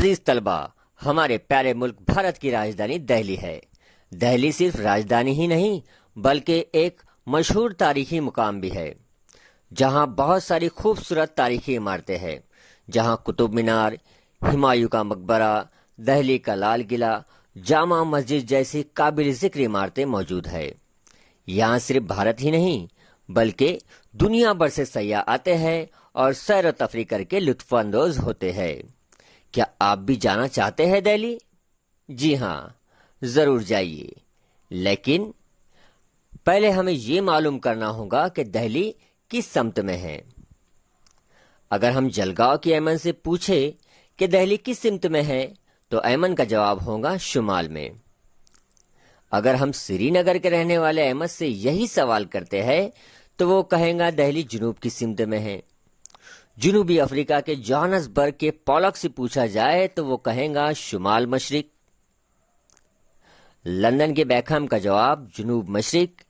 अजीज तलबा, हमारे प्यारे मुल्क भारत की राजधानी दिल्ली है। दिल्ली सिर्फ राजधानी ही नहीं बल्कि एक मशहूर तारीखी मुकाम भी है, जहां बहुत सारी खूबसूरत तारीखी इमारतें हैं, जहां कुतुब मीनार, हुमायूं का मकबरा, दिल्ली का लाल किला, जामा मस्जिद जैसी काबिल जिक्र इमारतें मौजूद है। यहाँ सिर्फ भारत ही नहीं बल्कि दुनिया भर से सयाह आते हैं और सैर व तफरी करके लुत्फ अंदोज होते हैं। क्या आप भी जाना चाहते हैं दिल्ली? जी हाँ, जरूर जाइए, लेकिन पहले हमें ये मालूम करना होगा कि दिल्ली किस समत में है। अगर हम जलगांव की ऐमन से पूछे कि दिल्ली किस सिमत में है तो ऐमन का जवाब होगा शुमाल में। अगर हम श्रीनगर के रहने वाले अहमद से यही सवाल करते हैं तो वो कहेगा दिल्ली जुनूब की सिमत में है। जनूबी अफ्रीका के जोहान्सबर्ग के पॉलक से पूछा जाए तो वो कहेगा शुमाल मशरिक। लंदन के बैकहम का जवाब जुनूब मशरिक।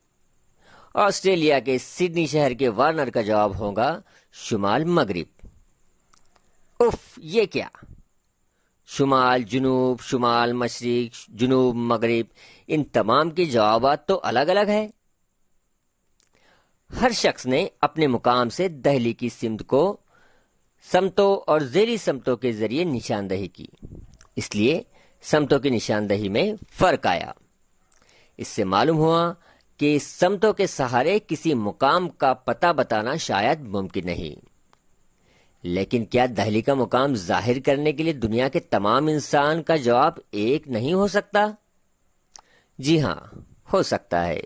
ऑस्ट्रेलिया के सिडनी शहर के वार्नर का जवाब होगा शुमाल मगरिब। उफ, ये क्या! शुमाल, जुनूब, शुमाल मशरिक, जुनूब मगरिब, इन तमाम के जवाबात तो अलग अलग है। हर शख्स ने अपने मुकाम से दिल्ली की सिमत को समतों और ज़ेली समतों के जरिए निशानदही की, इसलिए समतों की निशानदही में फर्क आया। इससे मालूम हुआ कि समतों के सहारे किसी मुकाम का पता बताना शायद मुमकिन नहीं। लेकिन क्या दिल्ली का मुकाम जाहिर करने के लिए दुनिया के तमाम इंसान का जवाब एक नहीं हो सकता? जी हाँ, हो सकता है।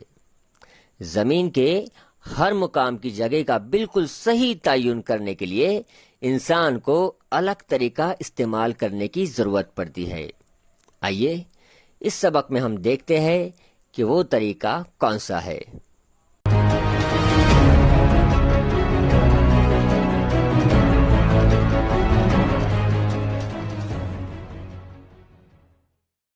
जमीन के हर मुकाम की जगह का बिल्कुल सही तयन करने के लिए इंसान को अलग तरीका इस्तेमाल करने की जरूरत पड़ती है। आइए इस सबक में हम देखते हैं कि वो तरीका कौन सा है।